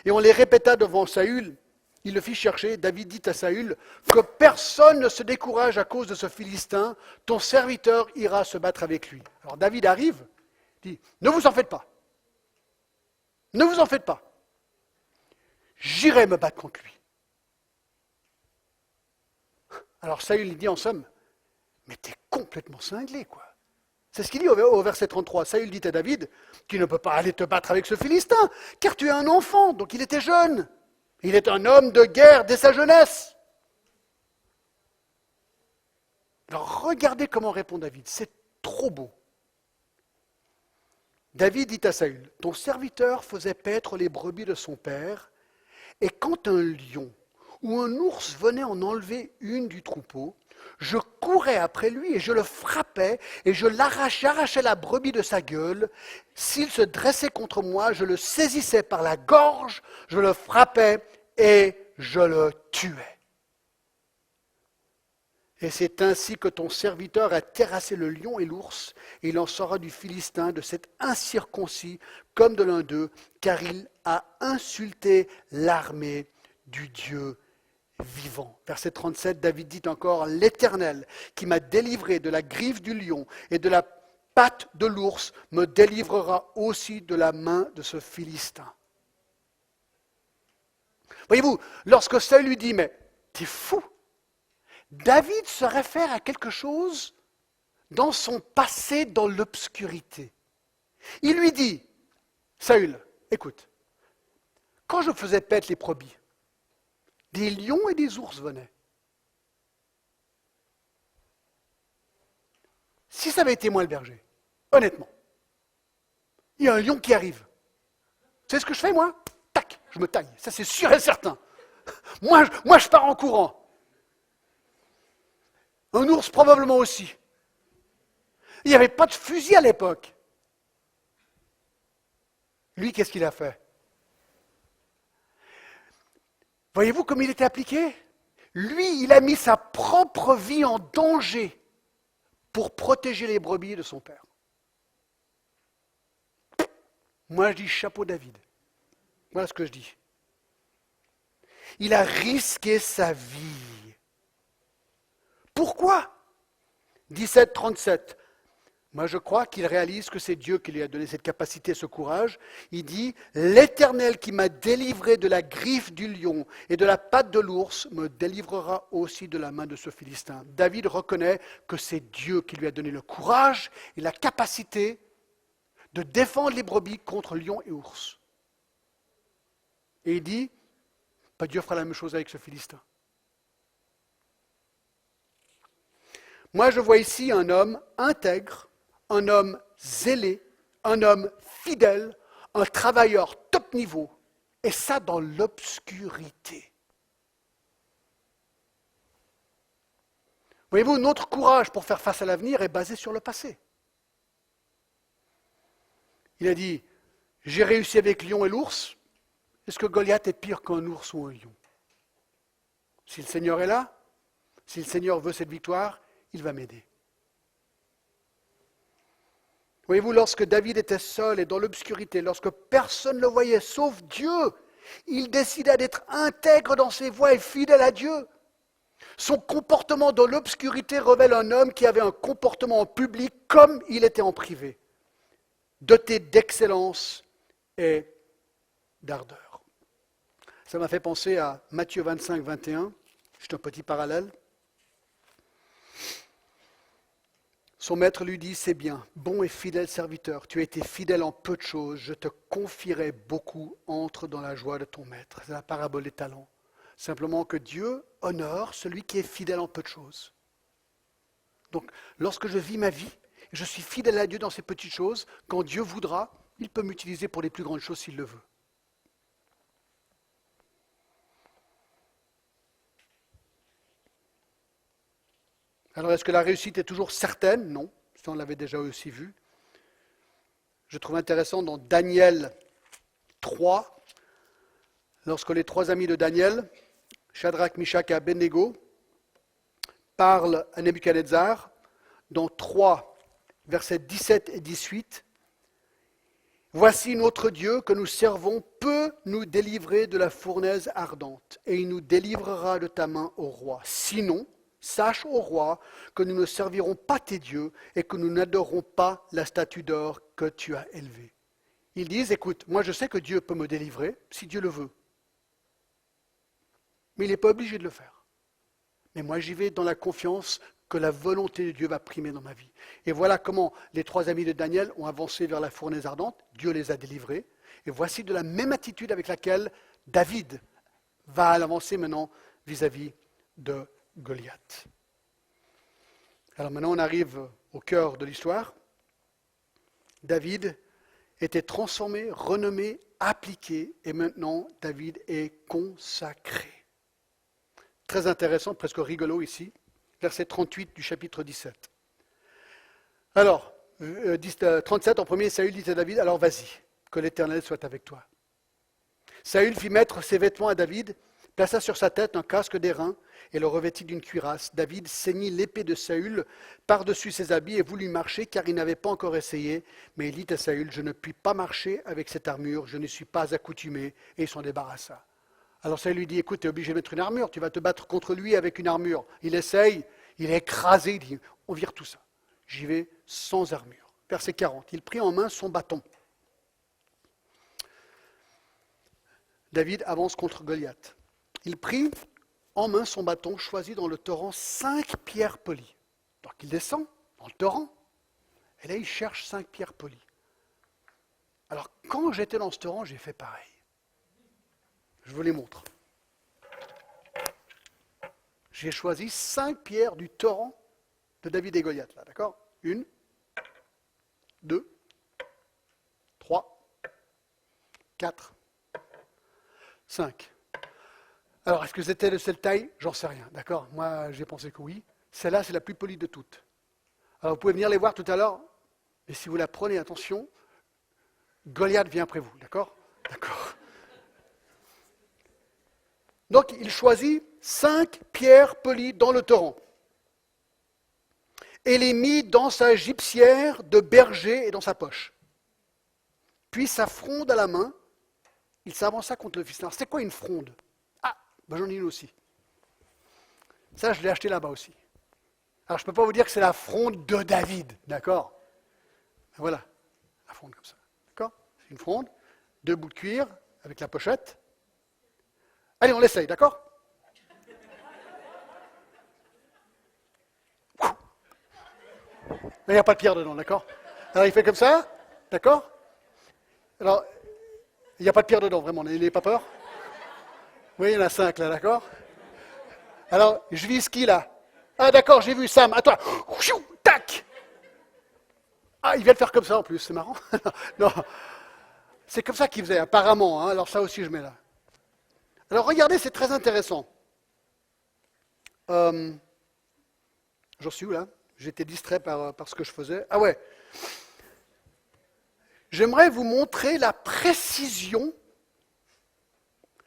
Speaker 1: et on les répéta devant Saül, il le fit chercher. David dit à Saül, que personne ne se décourage à cause de ce Philistin, ton serviteur ira se battre avec lui. Alors David arrive, dit, ne vous en faites pas. Ne vous en faites pas. J'irai me battre contre lui. Alors Saül dit en somme, mais t'es complètement cinglé, quoi. C'est ce qu'il dit au verset 33. Saül dit à David, tu ne peux pas aller te battre avec ce Philistin, car tu es un enfant, donc il était jeune. Il est un homme de guerre dès sa jeunesse. Alors regardez comment répond David, c'est trop beau. David dit à Saül, ton serviteur faisait paître les brebis de son père, et quand un lion ou un ours venait en enlever une du troupeau, je courais après lui et je le frappais et j'arrachais la brebis de sa gueule. S'il se dressait contre moi, je le saisissais par la gorge, je le frappais et je le tuais. Et c'est ainsi que ton serviteur a terrassé le lion et l'ours, et il en sera du Philistin, de cet incirconcis, comme de l'un d'eux, car il a insulté l'armée du Dieu vivant. Verset 37, David dit encore, l'Éternel qui m'a délivré de la griffe du lion et de la patte de l'ours me délivrera aussi de la main de ce Philistin. Voyez-vous, lorsque Saül lui dit, mais t'es fou, David se réfère à quelque chose dans son passé dans l'obscurité. Il lui dit, Saül, écoute, quand je faisais paître les brebis, des lions et des ours venaient. Si ça avait été moi le berger, honnêtement, il y a un lion qui arrive. Vous savez ce que je fais, moi? Tac, je me taille. Ça, c'est sûr et certain. Moi, je pars en courant. Un ours, probablement aussi. Il n'y avait pas de fusil à l'époque. Lui, qu'est-ce qu'il a fait? Voyez-vous comme il était appliqué? Lui, il a mis sa propre vie en danger pour protéger les brebis de son père. Moi, je dis chapeau David. Voilà ce que je dis. Il a risqué sa vie. Pourquoi? 17:37. Moi, je crois qu'il réalise que c'est Dieu qui lui a donné cette capacité, ce courage. Il dit, l'Éternel qui m'a délivré de la griffe du lion et de la patte de l'ours me délivrera aussi de la main de ce Philistin. David reconnaît que c'est Dieu qui lui a donné le courage et la capacité de défendre les brebis contre lion et ours. Et il dit, Dieu fera la même chose avec ce Philistin. Moi, je vois ici un homme intègre, un homme zélé, un homme fidèle, un travailleur top niveau, et ça dans l'obscurité. Voyez-vous, notre courage pour faire face à l'avenir est basé sur le passé. Il a dit, j'ai réussi avec lion et l'ours, est-ce que Goliath est pire qu'un ours ou un lion? Si le Seigneur est là, si le Seigneur veut cette victoire, il va m'aider. Voyez-vous, lorsque David était seul et dans l'obscurité, lorsque personne ne le voyait sauf Dieu, il décida d'être intègre dans ses voies et fidèle à Dieu. Son comportement dans l'obscurité révèle un homme qui avait un comportement en public comme il était en privé, doté d'excellence et d'ardeur. Ça m'a fait penser à Matthieu 25, 21, juste un petit parallèle. Son maître lui dit, c'est bien, bon et fidèle serviteur, tu as été fidèle en peu de choses, je te confierai beaucoup, entre dans la joie de ton maître. C'est la parabole des talents. Simplement que Dieu honore celui qui est fidèle en peu de choses. Donc, lorsque je vis ma vie, je suis fidèle à Dieu dans ces petites choses, quand Dieu voudra, il peut m'utiliser pour les plus grandes choses s'il le veut. Alors, est-ce que la réussite est toujours certaine? Non, ça on l'avait déjà aussi vu. Je trouve intéressant dans Daniel 3, lorsque les trois amis de Daniel, Shadrach, Mishak et Abednego, parlent à Nebuchadnezzar, dans 3, versets 17 et 18, « Voici notre Dieu que nous servons peut nous délivrer de la fournaise ardente, et il nous délivrera de ta main au roi. Sinon, sache au roi que nous ne servirons pas tes dieux et que nous n'adorerons pas la statue d'or que tu as élevée. » Ils disent, écoute, moi je sais que Dieu peut me délivrer si Dieu le veut. Mais il n'est pas obligé de le faire. Mais moi j'y vais dans la confiance que la volonté de Dieu va primer dans ma vie. Et voilà comment les trois amis de Daniel ont avancé vers la fournaise ardente. Dieu les a délivrés. Et voici de la même attitude avec laquelle David va avancer maintenant vis-à-vis de Goliath. Alors maintenant on arrive au cœur de l'histoire. David était transformé, renommé, appliqué, et maintenant David est consacré. Très intéressant, presque rigolo ici, verset 38 du chapitre 17. Alors, 37 en premier, Saül dit à David, alors vas-y, que l'Éternel soit avec toi. Saül fit mettre ses vêtements à David, plaça sur sa tête un casque d'airain et le revêtit d'une cuirasse. David ceignit l'épée de Saül par-dessus ses habits et voulut marcher car il n'avait pas encore essayé. Mais il dit à Saül, je ne puis pas marcher avec cette armure, je ne suis pas accoutumé, et il s'en débarrassa. Alors Saül lui dit, écoute, tu es obligé de mettre une armure, tu vas te battre contre lui avec une armure. Il essaye, il est écrasé, il dit, on vire tout ça. J'y vais sans armure. Verset 40, il prit en main son bâton. David avance contre Goliath. Il prit en main son bâton, choisi dans le torrent 5 pierres polies. Donc il descend dans le torrent, et là il cherche 5 pierres polies. Alors quand j'étais dans ce torrent, j'ai fait pareil. Je vous les montre. J'ai choisi 5 pierres du torrent de David et Goliath, là, d'accord? 1, 2, 3, 4, 5. Alors, est-ce que c'était de cette taille? J'en sais rien, d'accord? Moi, j'ai pensé que oui. Celle-là, c'est la plus polie de toutes. Alors, vous pouvez venir les voir tout à l'heure, mais si vous la prenez, attention, Goliath vient après vous, d'accord? D'accord. Donc, il choisit 5 pierres polies dans le torrent et les mit dans sa gibecière de berger et dans sa poche. Puis, sa fronde à la main, il s'avança contre le Philistin. C'était quoi une fronde? Ah, ben j'en ai une aussi. Ça, je l'ai acheté là-bas aussi. Alors, je ne peux pas vous dire que c'est la fronde de David, d'accord? Voilà, la fronde comme ça, d'accord? C'est une fronde, 2 bouts de cuir avec la pochette. Allez, on l'essaye, d'accord? Il n'y a pas de pierre dedans, d'accord? Alors, il fait comme ça, d'accord? Alors, il n'y a pas de pierre dedans, vraiment, n'ayez pas peur. Oui, il y en a 5 là, d'accord? Alors, je vise qui là? Ah d'accord, j'ai vu Sam, à toi. Tac! Ah, il vient de faire comme ça en plus, c'est marrant. Non, c'est comme ça qu'il faisait, apparemment. Hein. Alors ça aussi, je mets là. Alors regardez, c'est très intéressant. J'en suis où là? J'étais distrait par ce que je faisais. Ah ouais. J'aimerais vous montrer la précision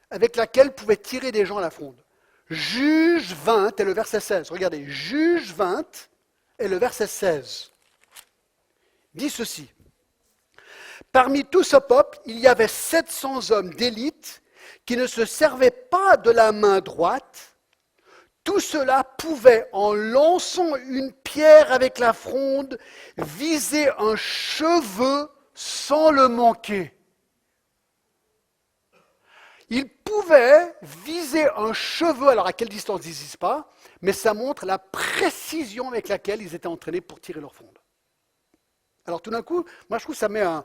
Speaker 1: avec laquelle pouvaient tirer des gens à la fronde. Juge 20 et le verset 16. Regardez, Juge 20 et le verset 16 dit ceci. Parmi tout ce peuple, il y avait 700 hommes d'élite qui ne se servaient pas de la main droite. Tout cela pouvait, en lançant une pierre avec la fronde, viser un cheveu sans le manquer. Il pouvait viser un cheveu, alors à quelle distance ils ne disent pas, mais ça montre la précision avec laquelle ils étaient entraînés pour tirer leur fronde. Alors tout d'un coup, moi je trouve que ça met un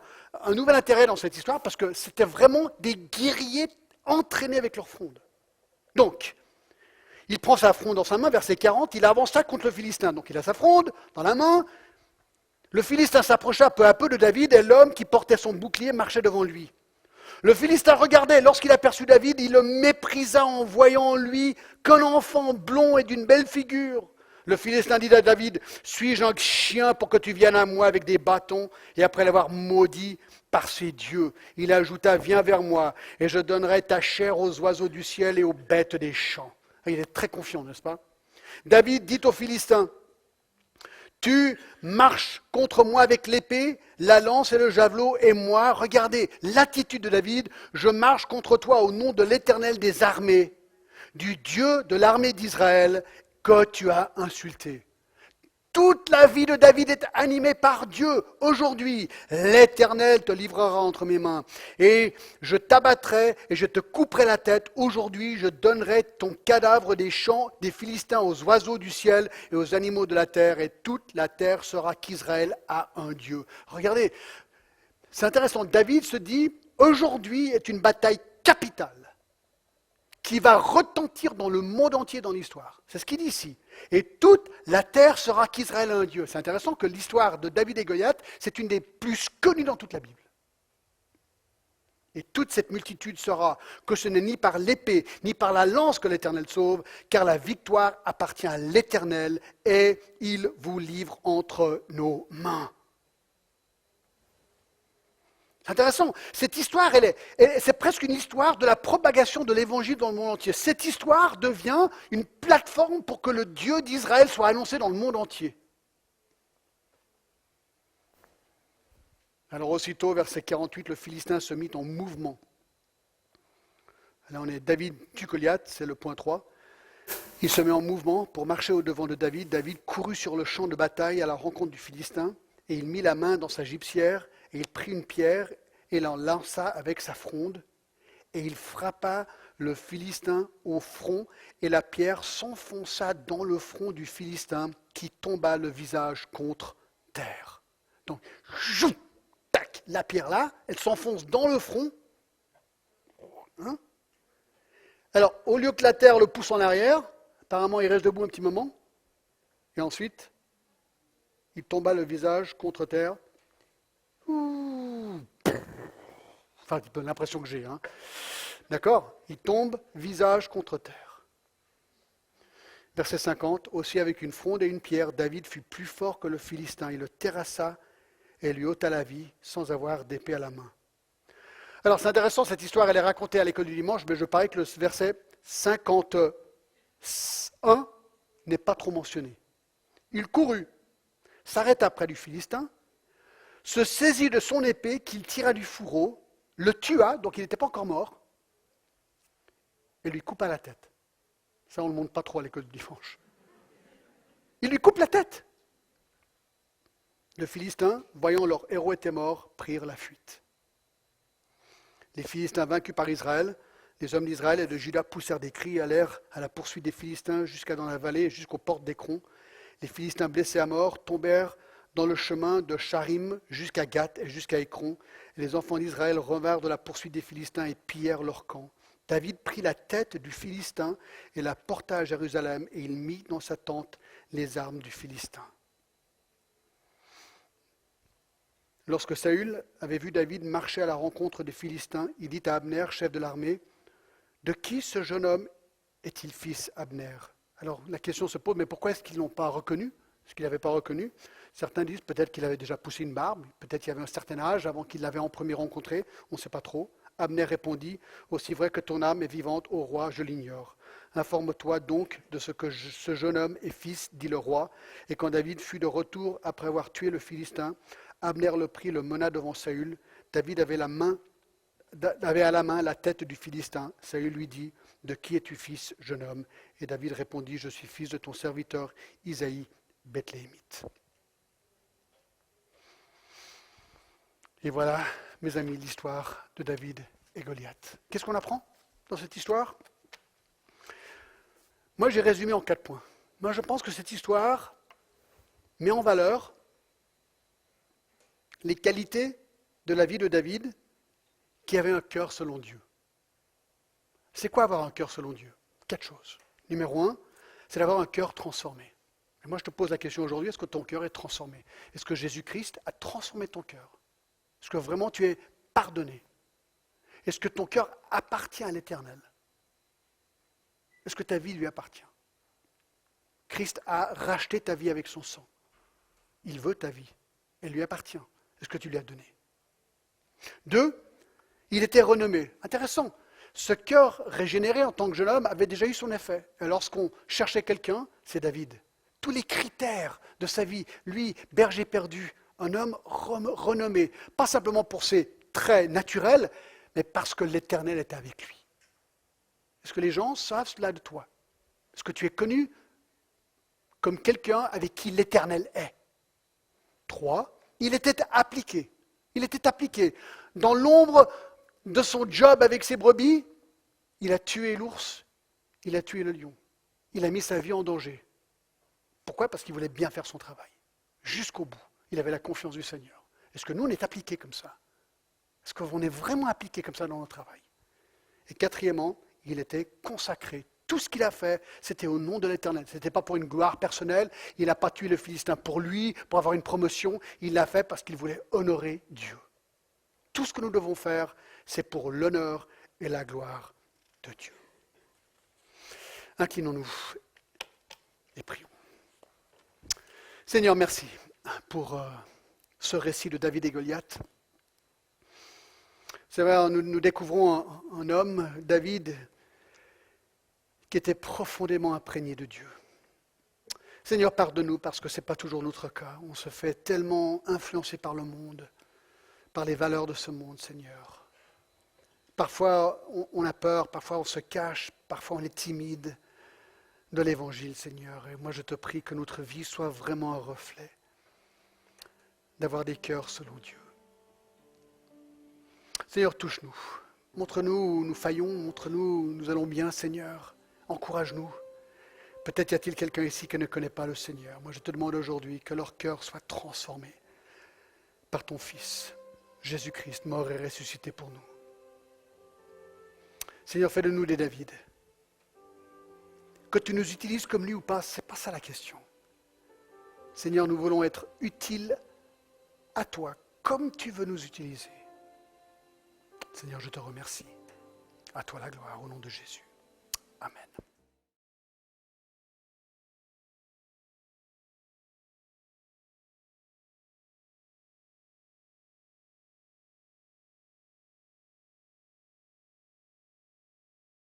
Speaker 1: nouvel intérêt dans cette histoire parce que c'était vraiment des guerriers entraînés avec leur fronde. Donc, il prend sa fronde dans sa main, verset 40, il avança contre le Philistin. Donc il a sa fronde dans la main. Le Philistin s'approcha peu à peu de David et l'homme qui portait son bouclier marchait devant lui. Le Philistin regardait, lorsqu'il aperçut David, il le méprisa en voyant en lui qu'un enfant blond et d'une belle figure. Le Philistin dit à David, suis-je un chien pour que tu viennes à moi avec des bâtons? Et après l'avoir maudit par ses dieux, il ajouta, viens vers moi et je donnerai ta chair aux oiseaux du ciel et aux bêtes des champs. Il est très confiant, n'est-ce pas? David dit aux Philistins, tu marches contre moi avec l'épée, la lance et le javelot, et moi, regardez l'attitude de David, je marche contre toi au nom de l'Éternel des armées, du Dieu de l'armée d'Israël que tu as insulté. Toute la vie de David est animée par Dieu. Aujourd'hui, l'Éternel te livrera entre mes mains. Et je t'abattrai et je te couperai la tête. Aujourd'hui, je donnerai ton cadavre des champs des Philistins aux oiseaux du ciel et aux animaux de la terre. Et toute la terre saura qu'Israël a un Dieu. Regardez, c'est intéressant. David se dit, aujourd'hui est une bataille capitale qui va retentir dans le monde entier dans l'histoire. C'est ce qu'il dit ici. Et toute la terre saura qu'Israël a un Dieu. C'est intéressant que l'histoire de David et Goliath, c'est une des plus connues dans toute la Bible. Et toute cette multitude saura que ce n'est ni par l'épée, ni par la lance que l'Éternel sauve, car la victoire appartient à l'Éternel et il vous livre entre nos mains. C'est intéressant. Cette histoire, c'est presque une histoire de la propagation de l'évangile dans le monde entier. Cette histoire devient une plateforme pour que le Dieu d'Israël soit annoncé dans le monde entier. Alors aussitôt, verset 48, le Philistin se mit en mouvement. Là on est David tue Goliath, c'est le point 3. Il se met en mouvement pour marcher au-devant de David. David courut sur le champ de bataille à la rencontre du Philistin et il mit la main dans sa gibecière. Et il prit une pierre et l'en lança avec sa fronde, et il frappa le Philistin au front, et la pierre s'enfonça dans le front du Philistin, qui tomba le visage contre terre. Donc, jou, tac, la pierre là, elle s'enfonce dans le front. Hein? Alors, au lieu que la terre le pousse en arrière, apparemment il reste debout un petit moment, et ensuite, il tomba le visage contre terre. Enfin, l'impression que j'ai. Hein. D'accord? Il tombe, visage contre terre. Verset 50. Aussi avec une fronde et une pierre, David fut plus fort que le Philistin. Il le terrassa et lui ôta la vie sans avoir d'épée à la main. Alors c'est intéressant, cette histoire, elle est racontée à l'école du dimanche, mais je parie que le verset 51 n'est pas trop mentionné. Il courut, s'arrêta près du Philistin, se saisit de son épée qu'il tira du fourreau, le tua, donc il n'était pas encore mort, et lui coupa la tête. Ça, on ne le montre pas trop à l'école du dimanche. Il lui coupe la tête. Les Philistins, voyant leur héros était mort, prirent la fuite. Les Philistins vaincus par Israël, les hommes d'Israël et de Juda poussèrent des cris et allèrent à la poursuite des Philistins jusqu'à dans la vallée et jusqu'aux portes d'Écron. Les Philistins blessés à mort tombèrent dans le chemin de Charim jusqu'à Gath et jusqu'à Écron. Et les enfants d'Israël revinrent de la poursuite des Philistins et pillèrent leur camp. David prit la tête du Philistin et la porta à Jérusalem et il mit dans sa tente les armes du Philistin. Lorsque Saül avait vu David marcher à la rencontre des Philistins, il dit à Abner, chef de l'armée, « De qui ce jeune homme est-il fils, Abner ?» Alors la question se pose, mais pourquoi est-ce qu'ils ne l'ont pas reconnu? Est-ce qu'il n'avait pas reconnu? Certains disent peut-être qu'il avait déjà poussé une barbe, peut-être qu'il avait un certain âge avant qu'il l'avait en premier rencontré, on ne sait pas trop. Abner répondit, « Aussi vrai que ton âme est vivante, ô roi, je l'ignore. Informe-toi donc de ce que ce jeune homme est fils, dit le roi. » Et quand David fut de retour après avoir tué le Philistin, Abner le prit, le mena devant Saül. David avait à la main la tête du Philistin. Saül lui dit, de qui es-tu fils, jeune homme? Et David répondit, je suis fils de ton serviteur Isaïe, Bethléemite. Et voilà, mes amis, l'histoire de David et Goliath. Qu'est-ce qu'on apprend dans cette histoire? Moi, j'ai résumé en 4 points. Moi, je pense que cette histoire met en valeur les qualités de la vie de David qui avait un cœur selon Dieu. C'est quoi avoir un cœur selon Dieu? 4 choses. Numéro 1, c'est d'avoir un cœur transformé. Et moi, je te pose la question aujourd'hui, est-ce que ton cœur est transformé? Est-ce que Jésus-Christ a transformé ton cœur? Est-ce que vraiment tu es pardonné? Est-ce que ton cœur appartient à l'Éternel? Est-ce que ta vie lui appartient? Christ a racheté ta vie avec son sang. Il veut ta vie. Elle lui appartient. Est-ce que tu lui as donné? 2, il était renommé. Intéressant. Ce cœur régénéré en tant que jeune homme avait déjà eu son effet. Et lorsqu'on cherchait quelqu'un, c'est David. Tous les critères de sa vie, lui, berger perdu, un homme renommé, pas simplement pour ses traits naturels, mais parce que l'Éternel était avec lui. Est-ce que les gens savent cela de toi? Est-ce que tu es connu comme quelqu'un avec qui l'Éternel est? 3, il était appliqué. Il était appliqué. Dans l'ombre de son job avec ses brebis, il a tué l'ours, il a tué le lion. Il a mis sa vie en danger. Pourquoi? Parce qu'il voulait bien faire son travail. Jusqu'au bout. Il avait la confiance du Seigneur. Est-ce que nous, on est appliqués comme ça? Est-ce qu'on est vraiment appliqués comme ça dans notre travail? Et 4, il était consacré. Tout ce qu'il a fait, c'était au nom de l'Éternel. Ce n'était pas pour une gloire personnelle. Il n'a pas tué le Philistin pour lui, pour avoir une promotion. Il l'a fait parce qu'il voulait honorer Dieu. Tout ce que nous devons faire, c'est pour l'honneur et la gloire de Dieu. Inclinons-nous et prions. Seigneur, merci pour ce récit de David et Goliath. C'est vrai, nous découvrons un homme, David, qui était profondément imprégné de Dieu. Seigneur, pardonne-nous parce que ce n'est pas toujours notre cas. On se fait tellement influencer par le monde, par les valeurs de ce monde, Seigneur. Parfois, on a peur, parfois on se cache, parfois on est timide de l'Évangile, Seigneur. Et moi, je te prie que notre vie soit vraiment un reflet d'avoir des cœurs selon Dieu. Seigneur, touche-nous. Montre-nous où nous faillons, montre-nous où nous allons bien, Seigneur. Encourage-nous. Peut-être y a-t-il quelqu'un ici qui ne connaît pas le Seigneur. Moi, je te demande aujourd'hui que leur cœur soit transformé par ton Fils, Jésus-Christ, mort et ressuscité pour nous. Seigneur, fais de nous des David. Que tu nous utilises comme lui ou pas, ce n'est pas ça la question. Seigneur, nous voulons être utiles à toi, comme tu veux nous utiliser. Seigneur, je te remercie. À toi la gloire, au nom de Jésus. Amen.